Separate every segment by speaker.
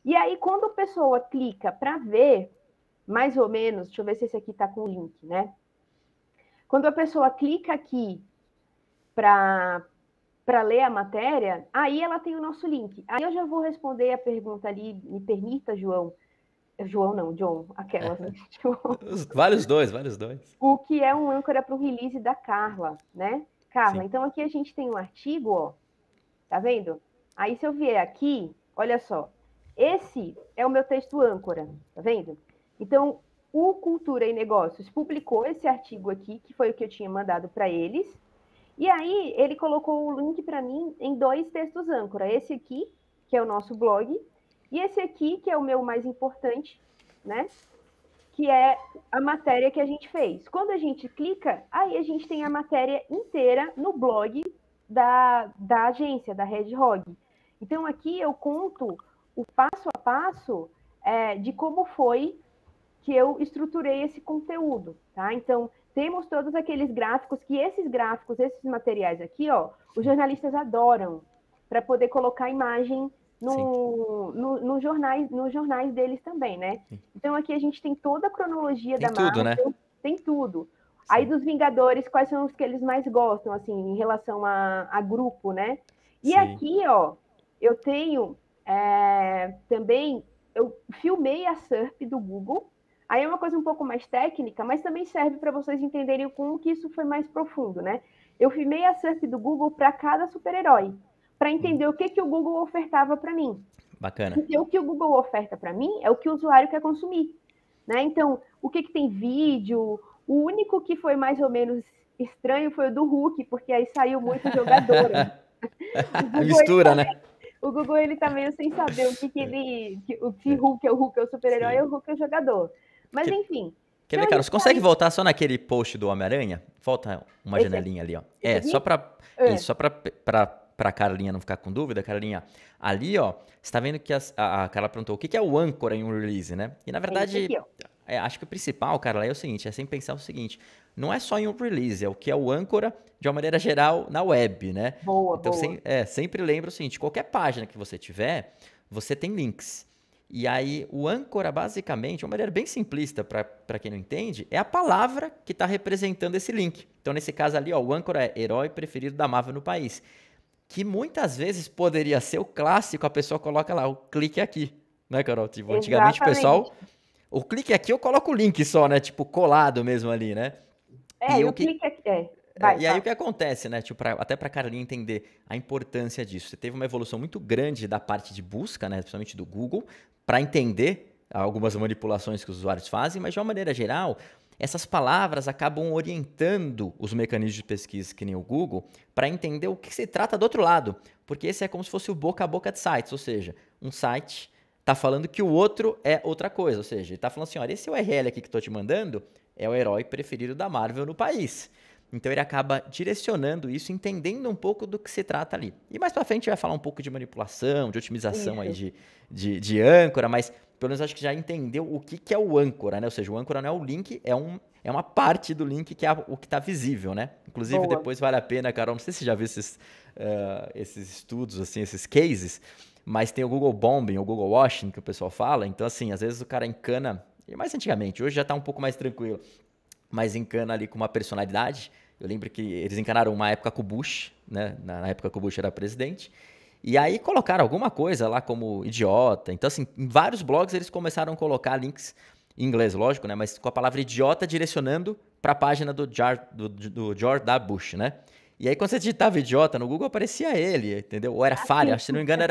Speaker 1: E aí, quando a pessoa clica para ver, mais ou menos, deixa eu ver se esse aqui está com o link, né? Quando a pessoa clica aqui para ler a matéria, aí ela tem o nosso link. Aí eu já vou responder a pergunta ali, me permita, João. João não, John, aquelas, né?
Speaker 2: Vários dois, vários dois.
Speaker 1: O que é um âncora para o release da Carla, né? Carla,
Speaker 2: Sim.
Speaker 1: então aqui a gente tem um artigo, ó, tá vendo? Aí se eu vier aqui, olha só, esse é o meu texto âncora, tá vendo? Então, o Cultura e Negócios publicou esse artigo aqui, que foi o que eu tinha mandado para eles, e aí ele colocou o link para mim em 2 textos âncora, esse aqui, que é o nosso blog, e esse aqui, que é o meu mais importante, né? Que é a matéria que a gente fez. Quando a gente clica, aí a gente tem a matéria inteira no blog da agência, da Red Hog. Então, aqui eu conto o passo a passo de como foi que eu estruturei esse conteúdo, tá? Então, temos todos aqueles gráficos, esses materiais aqui, ó, os jornalistas adoram, para poder colocar imagem
Speaker 2: Sim.
Speaker 1: nos jornais deles também, né? Então, aqui a gente tem toda a cronologia
Speaker 2: Tem
Speaker 1: da
Speaker 2: tudo, né?
Speaker 1: Marvel, tem tudo. Aí,
Speaker 2: Sim.
Speaker 1: dos Vingadores, quais são os que eles mais gostam, assim, em relação a grupo, né? E
Speaker 2: Sim.
Speaker 1: aqui, ó, eu tenho também, eu filmei a SERP do Google. Aí é uma coisa um pouco mais técnica, mas também serve para vocês entenderem como que isso foi mais profundo, né? Eu filmei a SERP do Google para cada super-herói, para entender o que o Google ofertava para mim.
Speaker 2: Bacana.
Speaker 1: Porque o que o Google oferta para mim é o que o usuário quer consumir, né? Então, o que tem vídeo? O único que foi mais ou menos estranho foi o do Hulk, porque aí saiu muito jogadora. O Google, ele
Speaker 2: Mistura,
Speaker 1: tá
Speaker 2: né?
Speaker 1: o Google ele tá meio sem saber se Hulk é o super-herói
Speaker 2: Sim.
Speaker 1: ou Hulk é o jogador. Mas enfim.
Speaker 2: Quer ver,
Speaker 1: Então a
Speaker 2: cara?
Speaker 1: gente
Speaker 2: Você
Speaker 1: tá
Speaker 2: consegue
Speaker 1: ali.
Speaker 2: voltar só naquele post do Homem-Aranha? Volta uma
Speaker 1: Esse aqui?
Speaker 2: janelinha ali, ó.
Speaker 1: Esse
Speaker 2: Só
Speaker 1: aqui?
Speaker 2: pra.
Speaker 1: É.
Speaker 2: Isso, só pra Carlinha não ficar com dúvida, Carlinha. Ali, ó, você tá vendo que a Carla perguntou o que é o âncora em um release, né? E na
Speaker 1: É esse
Speaker 2: verdade,
Speaker 1: aqui, ó.
Speaker 2: acho que o principal, Carla, é o seguinte: é sempre pensar o seguinte. Não é só em um release, é o que é o âncora de uma maneira geral na web, né?
Speaker 1: Boa,
Speaker 2: Então,
Speaker 1: boa.
Speaker 2: sempre lembra o seguinte: qualquer página que você tiver, você tem links. E aí, o âncora, basicamente, de uma maneira bem simplista para quem não entende, é a palavra que está representando esse link. Então, nesse caso ali, ó, o âncora é herói preferido da Marvel no país. Que muitas vezes poderia ser o clássico, a pessoa coloca lá, o clique aqui. Né, Carol? Tipo, antigamente o
Speaker 1: Exatamente.
Speaker 2: pessoal, o clique aqui eu coloco o link só, né? Tipo, colado mesmo ali, né? E
Speaker 1: E
Speaker 2: o
Speaker 1: o
Speaker 2: que,
Speaker 1: clique aqui. Vai,
Speaker 2: e aí o
Speaker 1: fala.
Speaker 2: que acontece, né? Tipo, até para a Carlinha entender a importância disso. Você teve uma evolução muito grande da parte de busca, né? Principalmente do Google, para entender algumas manipulações que os usuários fazem, mas de uma maneira geral, essas palavras acabam orientando os mecanismos de pesquisa que nem o Google para entender o que se trata do outro lado. Porque esse é como se fosse o boca a boca de sites, ou seja, um site está falando que o outro é outra coisa, ou seja, ele está falando assim, olha, esse URL aqui que estou te mandando é o herói preferido da Marvel no país. Então ele acaba direcionando isso, entendendo um pouco do que se trata ali. E mais pra frente vai falar um pouco de manipulação, de otimização aí
Speaker 1: Isso.
Speaker 2: de âncora, mas pelo menos acho que já entendeu o que é o âncora, né? Ou seja, o âncora não é o link, é uma parte do link que é o que está visível, né? Inclusive
Speaker 1: Boa.
Speaker 2: depois vale a pena, Carol, não sei se você já viu esses estudos, assim, esses cases, mas tem o Google Bombing, o Google Washing, que o pessoal fala. Então, assim, às vezes o cara encana, e mais antigamente, hoje já está um pouco mais tranquilo, mas encana ali com uma personalidade. Eu lembro que eles encanaram uma época com o Bush, né? Na época que o Bush era presidente. E aí colocaram alguma coisa lá como idiota. Então, assim, em vários blogs eles começaram a colocar links em inglês, lógico, né? Mas com a palavra idiota direcionando para a página do George W. Bush, né? E aí, quando você digitava idiota no Google, aparecia ele, entendeu? Ou era falha,
Speaker 1: Assim.
Speaker 2: se não me engano,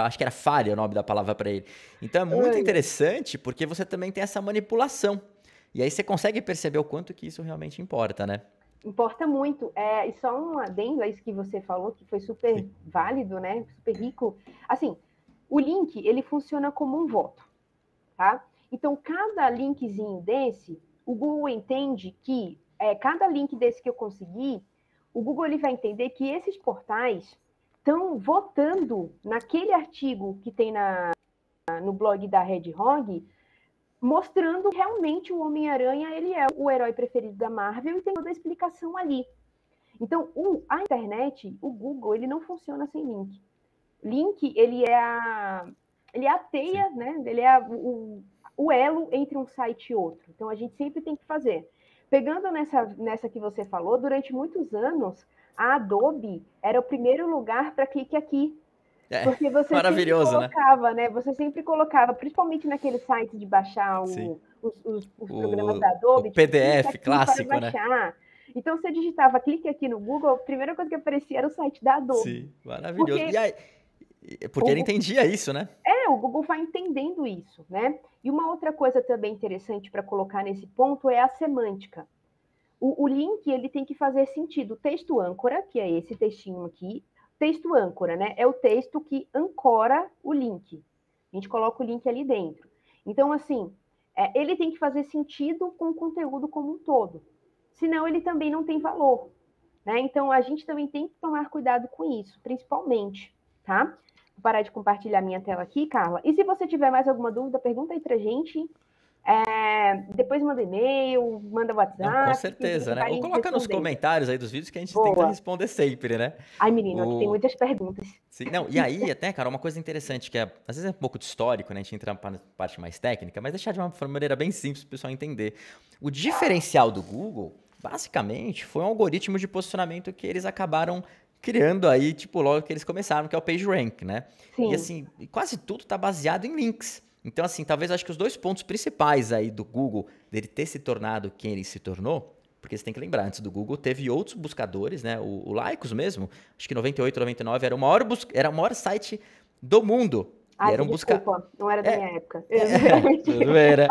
Speaker 2: acho que era falha o nome da palavra para ele. Então é muito
Speaker 1: Ai, ai.
Speaker 2: interessante porque você também tem essa manipulação. E aí você consegue perceber o quanto que isso realmente importa, né?
Speaker 1: Importa muito. E só um adendo a isso que você falou, que foi super válido, né? Super rico. Assim, o link, ele funciona como um voto, tá? Então, cada linkzinho desse, o Google entende que cada link desse que eu conseguir, o Google ele vai entender que esses portais estão votando naquele artigo que tem no blog da Red Hog, mostrando realmente o Homem-Aranha, ele é o herói preferido da Marvel e tem toda a explicação ali. Então, a internet, o Google, ele não funciona sem link. Link, ele é ele é a
Speaker 2: Sim.
Speaker 1: teia, né? Ele é o elo entre um site e outro. Então, a gente sempre tem que fazer. Pegando nessa que você falou, durante muitos anos, a Adobe era o primeiro lugar para clique aqui.
Speaker 2: É,
Speaker 1: Porque você sempre
Speaker 2: maravilhoso, né?
Speaker 1: colocava, né? Você sempre colocava, principalmente naquele site de baixar
Speaker 2: Sim.
Speaker 1: os programas da
Speaker 2: O
Speaker 1: Adobe, tipo, clique
Speaker 2: PDF
Speaker 1: aqui para
Speaker 2: clássico, né?
Speaker 1: baixar. Então, você digitava clique aqui no Google, a primeira coisa que aparecia era o site da Adobe.
Speaker 2: Sim, maravilhoso. E
Speaker 1: Porque
Speaker 2: aí, porque ele
Speaker 1: o,
Speaker 2: entendia isso, né?
Speaker 1: o Google vai entendendo isso, né? E uma outra coisa também interessante para colocar nesse ponto é a semântica. O link ele tem que fazer sentido. O texto âncora, que é esse textinho aqui, texto âncora, né? É o texto que ancora o link. A gente coloca o link ali dentro. Então, assim, ele tem que fazer sentido com o conteúdo como um todo. Senão, ele também não tem valor. Né? Então, a gente também tem que tomar cuidado com isso, principalmente, tá? Vou parar de compartilhar minha tela aqui, Carla. E se você tiver mais alguma dúvida, pergunta aí pra gente. Depois manda e-mail, manda
Speaker 2: Não, com
Speaker 1: WhatsApp, que a
Speaker 2: certeza,
Speaker 1: gente
Speaker 2: né?
Speaker 1: vai
Speaker 2: Ou
Speaker 1: lhe
Speaker 2: coloca nos
Speaker 1: respondendo.
Speaker 2: comentários aí dos vídeos que a gente tenta
Speaker 1: Boa.
Speaker 2: responder sempre, né?
Speaker 1: Ai, menino, aqui tem
Speaker 2: O...
Speaker 1: muitas perguntas.
Speaker 2: Sim, não, e aí, até, cara, uma coisa interessante que às vezes é um pouco de histórico, né? A gente entra na parte mais técnica, mas deixar de uma maneira bem simples para o pessoal entender. O diferencial do Google, basicamente, foi um algoritmo de posicionamento que eles acabaram criando aí, tipo, logo que eles começaram, que é o PageRank, né? E
Speaker 1: Sim.
Speaker 2: assim, quase tudo está baseado em links. Então, assim, talvez acho que os dois pontos principais aí do Google, dele ter se tornado quem ele se tornou, porque você tem que lembrar, antes do Google teve outros buscadores, né? O Lycos mesmo, acho que 98, 99 era o maior site do mundo. E
Speaker 1: Ai,
Speaker 2: era um busca...
Speaker 1: desculpa, não era da
Speaker 2: É,
Speaker 1: minha época.
Speaker 2: tudo bem, né?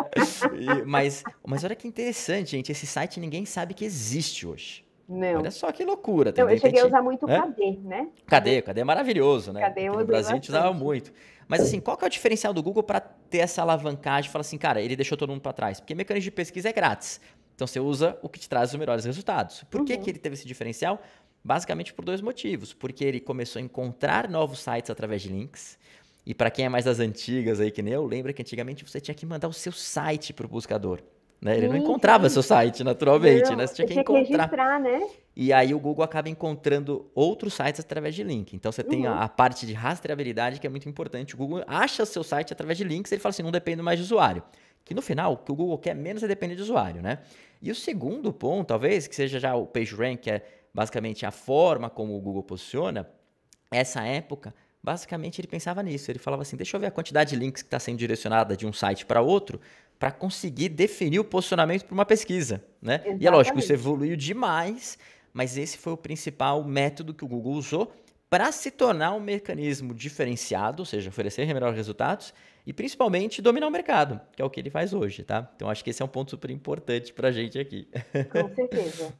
Speaker 2: Mas olha que interessante, gente. Esse site ninguém sabe que existe hoje. Olha
Speaker 1: Não.
Speaker 2: só que loucura. Tem,
Speaker 1: Não,
Speaker 2: de
Speaker 1: eu cheguei a
Speaker 2: repente.
Speaker 1: usar muito
Speaker 2: Hã?
Speaker 1: KD, né? KD,
Speaker 2: Cadê? Cadê é maravilhoso, né?
Speaker 1: KD eu
Speaker 2: Aqui no
Speaker 1: usei
Speaker 2: Brasil a gente usava
Speaker 1: bastante.
Speaker 2: muito. Mas assim, qual que é o diferencial do Google para ter essa alavancagem? Fala assim, cara, ele deixou todo mundo para trás. Porque mecanismo de pesquisa é grátis. Então você usa o que te traz os melhores resultados. Por que, que
Speaker 1: Uhum.
Speaker 2: ele teve esse diferencial? Basicamente por dois motivos. Porque ele começou a encontrar novos sites através de links. E para quem é mais das antigas aí que nem eu, lembra que antigamente você tinha que mandar o seu site para o buscador. Né? Ele não
Speaker 1: Sim,
Speaker 2: encontrava
Speaker 1: sim.
Speaker 2: seu site naturalmente, né?
Speaker 1: Não,
Speaker 2: Você tinha
Speaker 1: você
Speaker 2: que
Speaker 1: tinha que
Speaker 2: encontrar.
Speaker 1: registrar, né?
Speaker 2: E aí o Google acaba encontrando outros sites através de link. Então você tem
Speaker 1: Uhum.
Speaker 2: a parte de rastreabilidade que é muito importante. O Google acha o seu site através de links, ele fala assim, não depende mais de usuário. Que no final, o que o Google quer menos é depender de usuário, né? E o segundo ponto, talvez, que seja já o PageRank, que é basicamente a forma como o Google posiciona, essa época, basicamente ele pensava nisso. Ele falava assim, deixa eu ver a quantidade de links que está sendo direcionada de um site para outro, para conseguir definir o posicionamento para uma pesquisa, né? E é lógico, isso
Speaker 1: Exatamente.
Speaker 2: evoluiu demais, mas esse foi o principal método que o Google usou para se tornar um mecanismo diferenciado, ou seja, oferecer melhores resultados e principalmente dominar o mercado, que é o que ele faz hoje, tá? Então acho que esse é um ponto super importante para a gente aqui.
Speaker 1: Com certeza.